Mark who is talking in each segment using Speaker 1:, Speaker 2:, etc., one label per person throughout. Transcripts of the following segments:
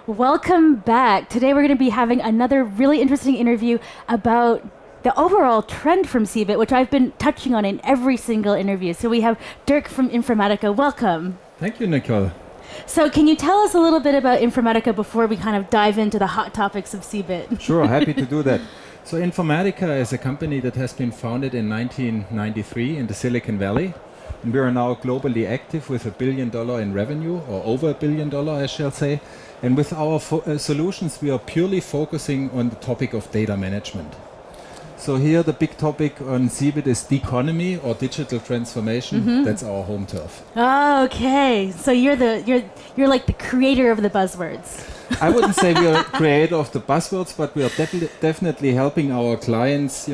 Speaker 1: Welcome back. Today we're going to be having another really interesting interview about the overall trend from CeBIT, which I've been touching on in every single interview. So we have Dirk from Informatica. Welcome.
Speaker 2: Thank you, Nicole.
Speaker 1: So can you tell us a little bit about Informatica before we kind of dive into the hot topics of CeBIT?
Speaker 2: Sure, happy to do that. So Informatica is a company that has been founded in 1993 in the Silicon Valley. And we are now globally active with $1 billion in revenue, or over $1 billion, I shall say. And with our solutions, we are purely focusing on the topic of data management. So here the big topic on CeBIT is economy or digital transformation. Mm-hmm. That's our home turf.
Speaker 1: Oh, okay. So you're like the creator of the buzzwords.
Speaker 2: I wouldn't say we are creator of the buzzwords, but we are definitely helping our clients,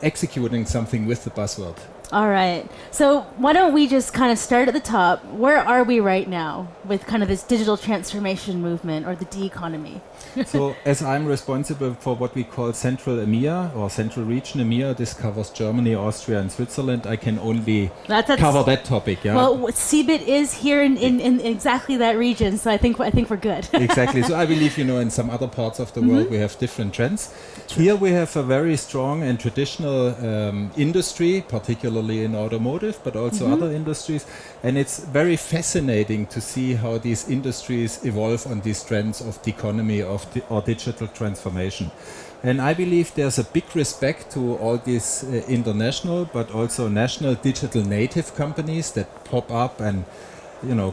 Speaker 2: executing something with the buzzword.
Speaker 1: All right. So why don't we just kind of start at the top? Where are we right now with kind of this digital transformation movement or the D-economy?
Speaker 2: So as I'm responsible for what we call Central EMEA or Central Region EMEA, this covers Germany, Austria and Switzerland. I can only cover that topic. Yeah.
Speaker 1: Well, CeBIT is here in exactly that region, so I think we're good.
Speaker 2: Exactly. So I believe, in some other parts of the world we have different trends. True. Here we have a very strong and traditional industry, particularly in automotive, but also other industries. And it's very fascinating to see how these industries evolve on these trends of the economy or digital transformation. And I believe there's a big respect to all these international, but also national digital native companies that pop up and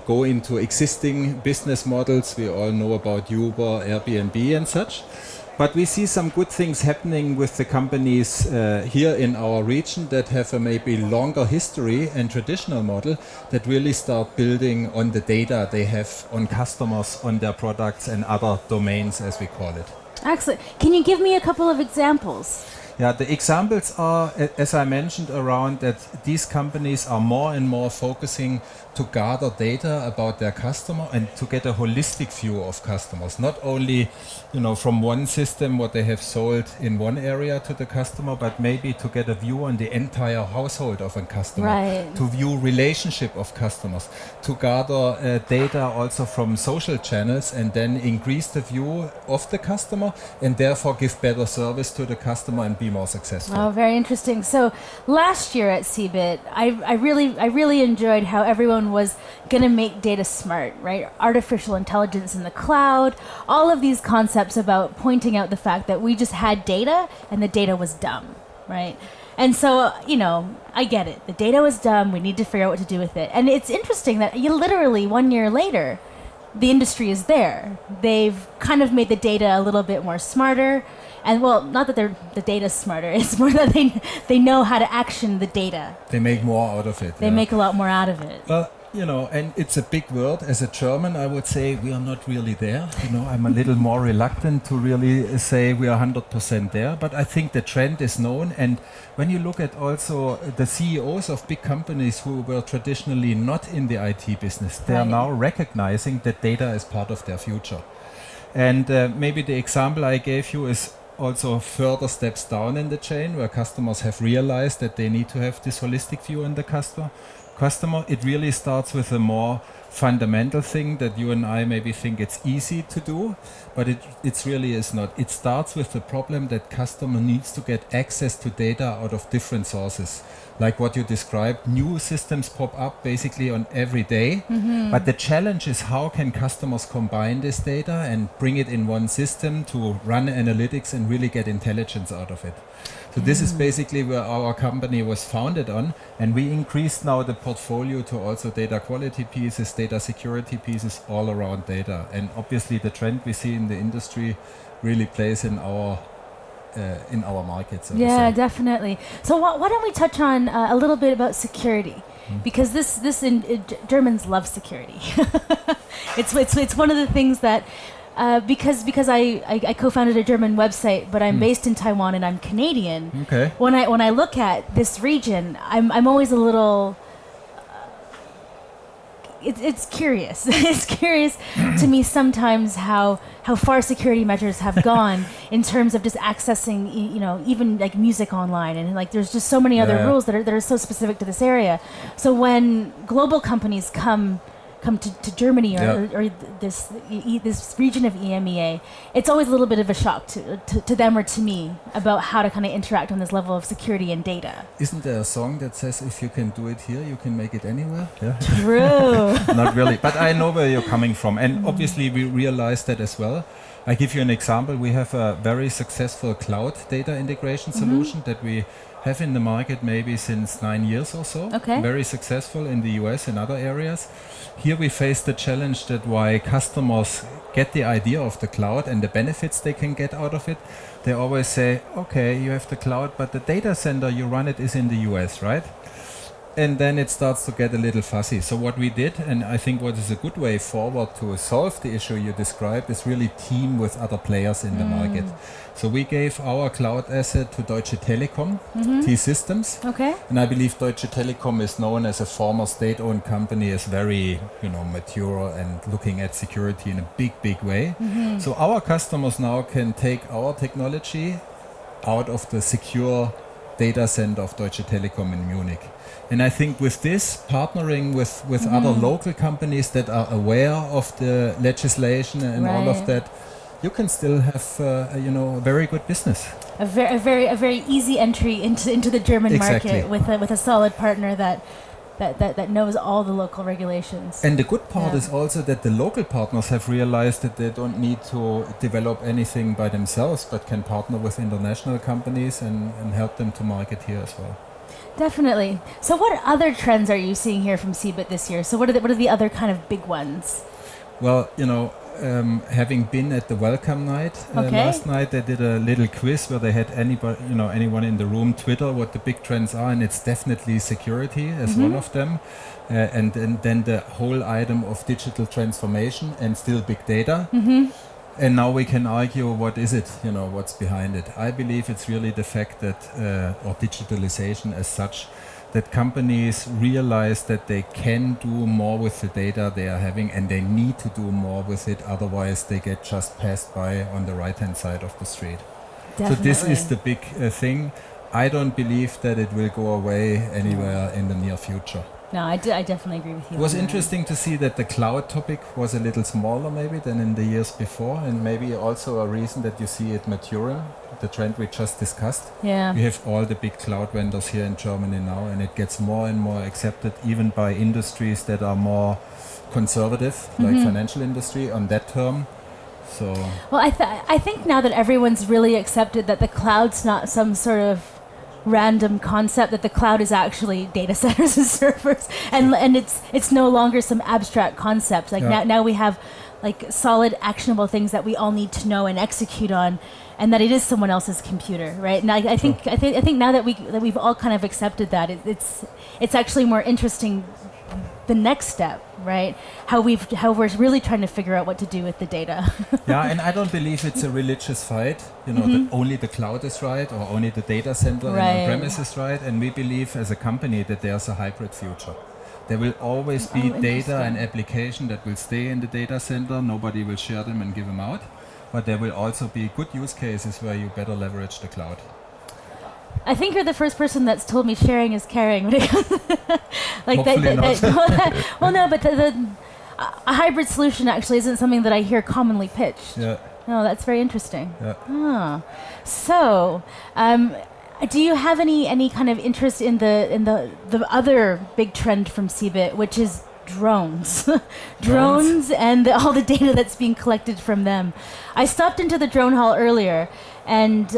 Speaker 2: go into existing business models. We all know about Uber, Airbnb and such. But we see some good things happening with the companies here in our region that have a maybe longer history and traditional model that really start building on the data they have on customers, on their products and other domains, as we call it.
Speaker 1: Excellent. Can you give me a couple of examples?
Speaker 2: Yeah, the examples are, as I mentioned, around that these companies are more and more focusing to gather data about their customer and to get a holistic view of customers. Not only, from one system what they have sold in one area to the customer, but maybe to get a view on the entire household of a customer.
Speaker 1: Right.
Speaker 2: To view relationship of customers. To gather data also from social channels and then increase the view of the customer and therefore give better service to the customer and be more successful.
Speaker 1: Oh, very interesting. So last year at CeBIT, I really enjoyed how everyone was going to make data smart, right? Artificial intelligence in the cloud, all of these concepts about pointing out the fact that we just had data and the data was dumb, right? And so, I get it. The data was dumb. We need to figure out what to do with it. And it's interesting that literally 1 year later, the industry is there. They've kind of made the data a little bit more smarter. And not that the data's smarter, it's more that they know how to action the data.
Speaker 2: They make more out of it.
Speaker 1: They make a lot more out of it.
Speaker 2: Well, and it's a big word. As a German, I would say we are not really there. I'm a little more reluctant to really say we are 100% there. But I think the trend is known. And when you look at also the CEOs of big companies who were traditionally not in the IT business, they are now recognizing that data is part of their future. And maybe the example I gave you is also further steps down in the chain where customers have realized that they need to have this holistic view on the customer. It really starts with a more fundamental thing that you and I maybe think it's easy to do, but it really is not. It starts with the problem that customer needs to get access to data out of different sources. Like what you described, new systems pop up basically on every day. Mm-hmm. But the challenge is how can customers combine this data and bring it in one system to run analytics and really get intelligence out of it. So this is basically where our company was founded on, and we increased now the portfolio to also data quality pieces, data security pieces, all around data. And obviously the trend we see in the industry really plays in our markets.
Speaker 1: Yeah, definitely. So why don't we touch on a little bit about security? Because Germans love security. It's one of the things that because I co-founded a German website, but I'm based in Taiwan and I'm Canadian.
Speaker 2: Okay.
Speaker 1: When I look at this region, I'm always a little. It's curious. It's curious to me sometimes how far security measures have gone in terms of just accessing, even like music online, and like there's just so many other rules that are so specific to this area. So when global companies come come to Germany or this region of EMEA, it's always a little bit of a shock to them or to me about how to kind of interact on this level of security and data.
Speaker 2: Isn't there a song that says, if you can do it here, you can make it anywhere? Yeah.
Speaker 1: True.
Speaker 2: Not really, but I know where you're coming from. And obviously we realize that as well. I give you an example. We have a very successful cloud data integration solution that we have in the market maybe since 9 years or so.
Speaker 1: Okay.
Speaker 2: Very successful in the US and other areas. Here we face the challenge that why customers get the idea of the cloud and the benefits they can get out of it. They always say, okay, you have the cloud, but the data center you run it is in the US, right? And then it starts to get a little fuzzy. So what we did, and I think what is a good way forward to solve the issue you described, is really team with other players in the market. So we gave our cloud asset to Deutsche Telekom, T-Systems.
Speaker 1: Okay.
Speaker 2: And I believe Deutsche Telekom is known as a former state-owned company, as very, mature and looking at security in a big way. So our customers now can take our technology out of the secure data center of Deutsche Telekom in Munich. And I think with this, partnering with other local companies that are aware of the legislation and all of that, you can still have, a very good business.
Speaker 1: A very easy entry into the German market with a solid partner that knows all the local regulations.
Speaker 2: And the good part is also that the local partners have realized that they don't need to develop anything by themselves, but can partner with international companies and help them to market here as well.
Speaker 1: Definitely. So what other trends are you seeing here from CeBIT this year? So what are the other kind of big ones?
Speaker 2: Well, having been at the welcome night last night, they did a little quiz where they had anyone in the room Twitter what the big trends are, and it's definitely security as one of them, and then the whole item of digital transformation and still big data. And now we can argue what is it, what's behind it. I believe it's really the fact that, or digitalization as such, that companies realize that they can do more with the data they are having, and they need to do more with it, otherwise they get just passed by on the right-hand side of the street. Definitely. So this is the big thing. I don't believe that it will go away anywhere in the near future.
Speaker 1: No, I definitely agree with you.
Speaker 2: It was interesting to see that the cloud topic was a little smaller maybe than in the years before, and maybe also a reason that you see it maturing, the trend we just discussed.
Speaker 1: Yeah.
Speaker 2: We have all the big cloud vendors here in Germany now, and it gets more and more accepted even by industries that are more conservative, like financial industry on that term. So. Well,
Speaker 1: I think now that everyone's really accepted that the cloud's not some sort of random concept, that the cloud is actually data centers and servers, and it's no longer some abstract concept. Like now we have like solid actionable things that we all need to know and execute on, and that it is someone else's computer, right? And I think now that we've all kind of accepted that, it's actually more interesting the next step, right? How we're really trying to figure out what to do with the data.
Speaker 2: Yeah, and I don't believe it's a religious fight, that only the cloud is right or only the data center and on-premise is right. And we believe as a company that there's a hybrid future. There will always be data and application that will stay in the data center. Nobody will share them and give them out. But there will also be good use cases where you better leverage the cloud.
Speaker 1: I think you're the first person that's told me sharing is caring. When it comes like
Speaker 2: hopefully not.
Speaker 1: Well, no, but a hybrid solution actually isn't something that I hear commonly pitched.
Speaker 2: Yeah.
Speaker 1: No, that's very interesting.
Speaker 2: Yeah.
Speaker 1: So, do you have any kind of interest in the other big trend from CeBIT, which is drones? Drones and all the data that's being collected from them. I stopped into the drone hall earlier, and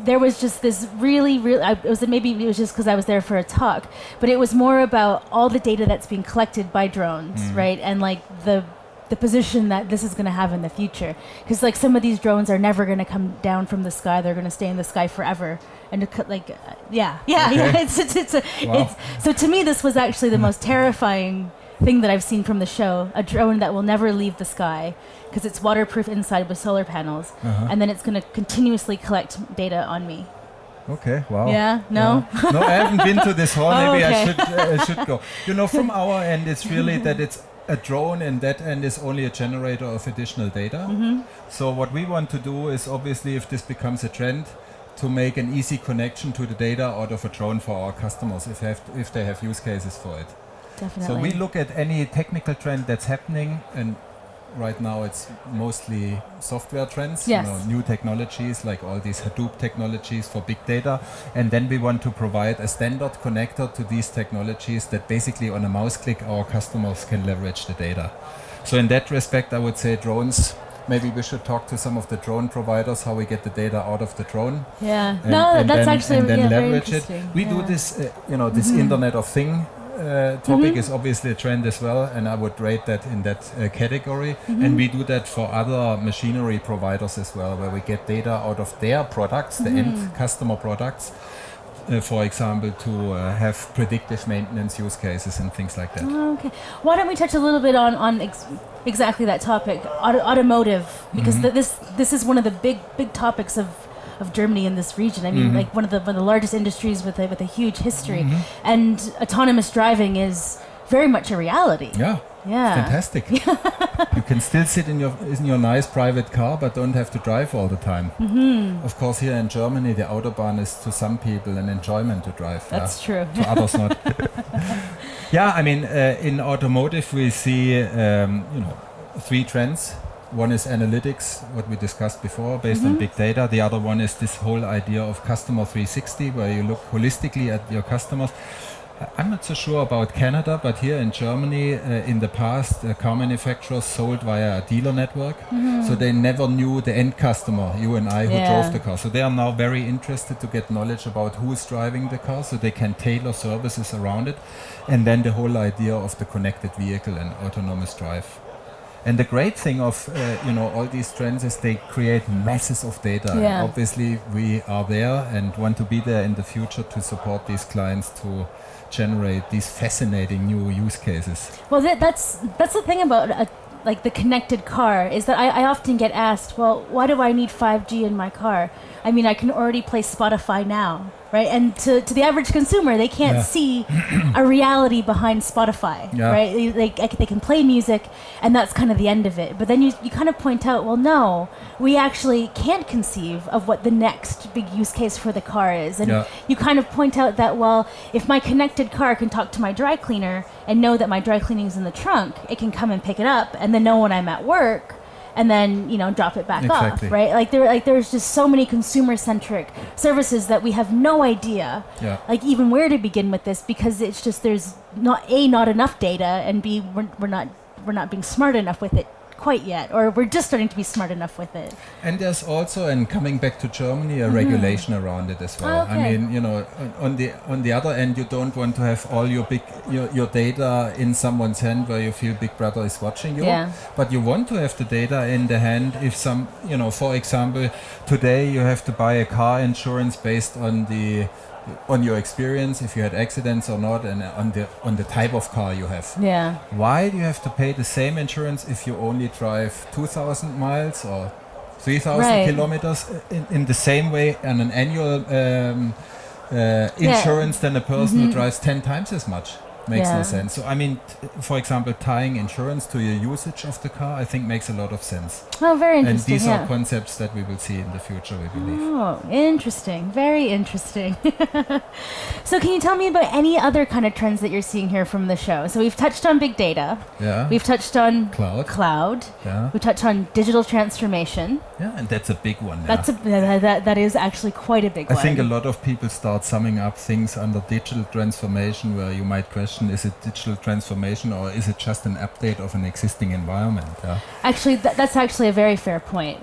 Speaker 1: there was just this really, maybe it was just because I was there for a talk, but it was more about all the data that's being collected by drones, right? And like the position that this is going to have in the future, because like some of these drones are never going to come down from the sky; they're going to stay in the sky forever. And so to me, this was actually the most terrifying thing that I've seen from the show: a drone that will never leave the sky because it's waterproof inside with solar panels, and then it's going to continuously collect data on me.
Speaker 2: Okay, wow.
Speaker 1: Yeah, no?
Speaker 2: Yeah. No, I haven't been to this hall. Maybe
Speaker 1: okay.
Speaker 2: I should go. From our end, it's really that it's a drone, and that end is only a generator of additional data. So what we want to do is, obviously, if this becomes a trend, to make an easy connection to the data out of a drone for our customers if they have use cases for it.
Speaker 1: definitely.
Speaker 2: So we look at any technical trend that's happening, and right now it's mostly software trends,
Speaker 1: Yes.
Speaker 2: new technologies like all these Hadoop technologies for big data, and then we want to provide a standard connector to these technologies that basically on a mouse click our customers can leverage the data. So in that respect, I would say drones. Maybe we should talk to some of the drone providers, how we get the data out of the drone.
Speaker 1: Yeah.
Speaker 2: And
Speaker 1: That's
Speaker 2: then,
Speaker 1: actually
Speaker 2: and then
Speaker 1: very
Speaker 2: leverage it.
Speaker 1: interesting.
Speaker 2: We do this, this Internet of Thing topic is obviously a trend as well, and I would rate that in that category. And we do that for other machinery providers as well, where we get data out of their products, the end customer products. For example, to have predictive maintenance use cases and things like that.
Speaker 1: Okay. Why don't we touch a little bit on exactly that topic, automotive, because this is one of the big topics of Germany in this region. I mean, like one of the largest industries with a huge history, and autonomous driving is very much a reality.
Speaker 2: Yeah.
Speaker 1: Yeah.
Speaker 2: Fantastic. You can still sit in your nice private car, but don't have to drive all the time. Of course, here in Germany, the Autobahn is to some people an enjoyment to drive.
Speaker 1: That's true.
Speaker 2: To others not. Yeah, I mean, in automotive we see, three trends. One is analytics, what we discussed before, based on big data. The other one is this whole idea of customer 360, where you look holistically at your customers. I'm not so sure about Canada, but here in Germany, in the past, car manufacturers sold via a dealer network, so they never knew the end customer, you and I, who drove the car. So they are now very interested to get knowledge about who is driving the car, so they can tailor services around it, and then the whole idea of the connected vehicle and autonomous drive. And the great thing of all these trends is they create masses of data.
Speaker 1: Yeah.
Speaker 2: And obviously, we are there and want to be there in the future to support these clients to generate these fascinating new use cases.
Speaker 1: Well, that's the thing about like the connected car is that I often get asked, well, why do I need 5G in my car? I mean, I can already play Spotify now, right? And to the average consumer, they can't see a reality behind Spotify, right? They can play music, and that's kind of the end of it. But then you kind of point out, well, no, we actually can't conceive of what the next big use case for the car is. And you kind of point out that, well, if my connected car can talk to my dry cleaner and know that my dry cleaning is in the trunk, it can come and pick it up and then know when I'm at work, and then drop it back off, right? There's just so many consumer-centric services that we have no idea, like even where to begin with this, because it's just there's not enough data, and B, we're not being smart enough with it quite yet, or we're just starting to be smart enough with it.
Speaker 2: And there's also, and coming back to Germany, a regulation around it as well.
Speaker 1: Okay.
Speaker 2: I mean, on the other end, you don't want to have all your data in someone's hand where you feel Big Brother is watching you.
Speaker 1: Yeah.
Speaker 2: But you want to have the data in the hand if for example, today you have to buy a car insurance based on your experience, if you had accidents or not, and on the type of car you have.
Speaker 1: Yeah.
Speaker 2: Why do you have to pay the same insurance if you only drive 2,000 miles or 3,000 kilometers in the same way on an annual insurance than a person who drives 10 times as much? Makes no sense. So I mean, for example, tying insurance to your usage of the car, I think makes a lot of sense.
Speaker 1: Oh, very interesting.
Speaker 2: And these are concepts that we will see in the future, we believe.
Speaker 1: Oh, interesting. Very interesting. So can you tell me about any other kind of trends that you're seeing here from the show? So we've touched on big data.
Speaker 2: Yeah.
Speaker 1: We've touched on
Speaker 2: cloud. Yeah.
Speaker 1: We touched on digital transformation.
Speaker 2: Yeah, and that's a big one.
Speaker 1: That is actually quite a big one.
Speaker 2: I think a lot of people start summing up things under digital transformation where you might question, is it digital transformation or is it just an update of an existing environment? Yeah.
Speaker 1: Actually, that's actually a very fair point.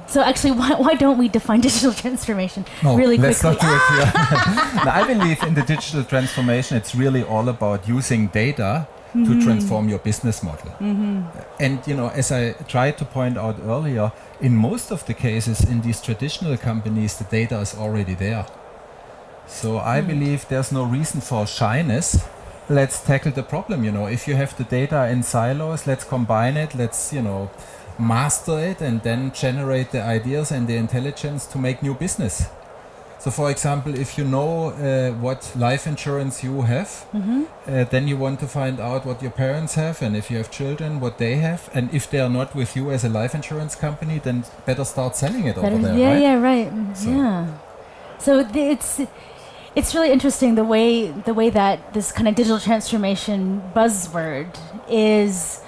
Speaker 1: So actually, why don't we define digital transformation really quickly?
Speaker 2: Let's not do it here. Now, I believe in the digital transformation, it's really all about using data to transform your business model. And as I tried to point out earlier, in most of the cases in these traditional companies, the data is already there. So I believe there's no reason for shyness. Let's tackle the problem. If you have the data in silos, let's combine it. Let's master it and then generate the ideas and the intelligence to make new business. So for example, if you know what life insurance you have, then you want to find out what your parents have, and if you have children, what they have. And if they are not with you as a life insurance company, then better start selling it over there, right?
Speaker 1: Yeah, right.
Speaker 2: So.
Speaker 1: Yeah. So It's really interesting the way that this kind of digital transformation buzzword is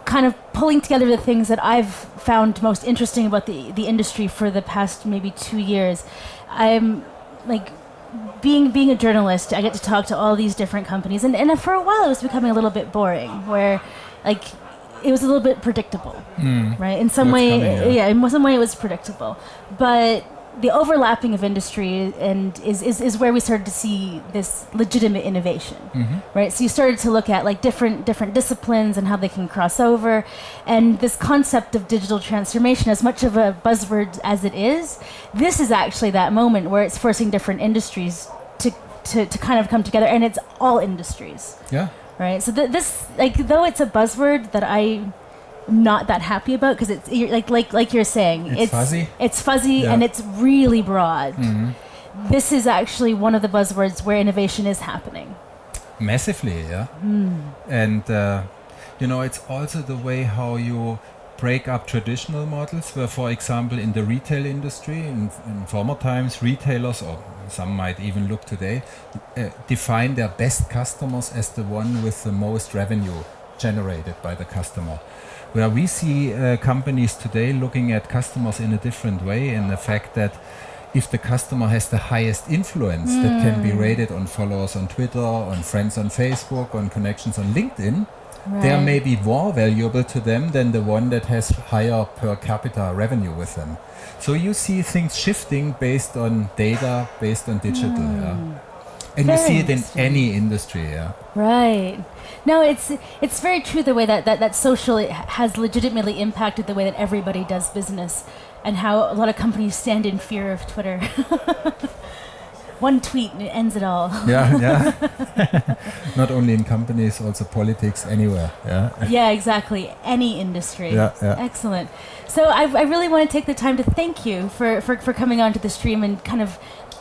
Speaker 1: kind of pulling together the things that I've found most interesting about the industry for the past maybe 2 years. I'm like being a journalist, I get to talk to all these different companies, and for a while it was becoming a little bit boring, where like it was a little bit predictable, right? In some way, in some way it was predictable, but the overlapping of industry and is where we started to see this legitimate innovation, right? So you started to look at like different disciplines and how they can cross over, and this concept of digital transformation, as much of a buzzword as it is, this is actually that moment where it's forcing different industries to kind of come together, and it's all industries.
Speaker 2: Yeah.
Speaker 1: Right. So this, like, though it's a buzzword that I'm not that happy about, because it's like you're saying,
Speaker 2: it's fuzzy.
Speaker 1: It's fuzzy,
Speaker 2: Yeah.
Speaker 1: and it's really broad. This is actually one of the buzzwords where innovation is happening.
Speaker 2: Massively, yeah. And it's also the way how you break up traditional models, where, for example, in the retail industry, in former times, retailers, or some might even look today, define their best customers as the one with the most revenue generated by the customer. Where we see companies today looking at customers in a different way, in the fact that if the customer has the highest influence that can be rated on followers on Twitter, on friends on Facebook, on connections on LinkedIn, they may be more valuable to them than the one that has higher per capita revenue with them. So you see things shifting based on data, based on digital. And you see it in any industry.
Speaker 1: Right. No, it's very true, the way that social has legitimately impacted the way that everybody does business, and how a lot of companies stand in fear of Twitter. One tweet and it ends it all.
Speaker 2: Yeah. Not only in companies, also politics, anywhere.
Speaker 1: Yeah, exactly. Any industry.
Speaker 2: Yeah.
Speaker 1: Excellent. So I really want to take the time to thank you for coming onto the stream and kind of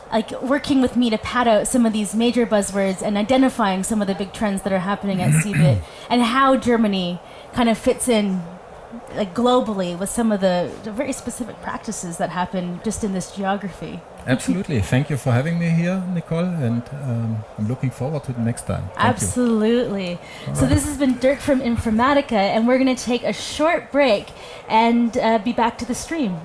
Speaker 1: like working with me to pad out some of these major buzzwords and identifying some of the big trends that are happening at CeBIT, and how Germany kind of fits in like globally with some of the very specific practices that happen just in this geography.
Speaker 2: Absolutely. Thank you for having me here, Nicole, and I'm looking forward to the next time.
Speaker 1: Absolutely. So this has been Dirk from Informatica, and we're going to take a short break and be back to the stream.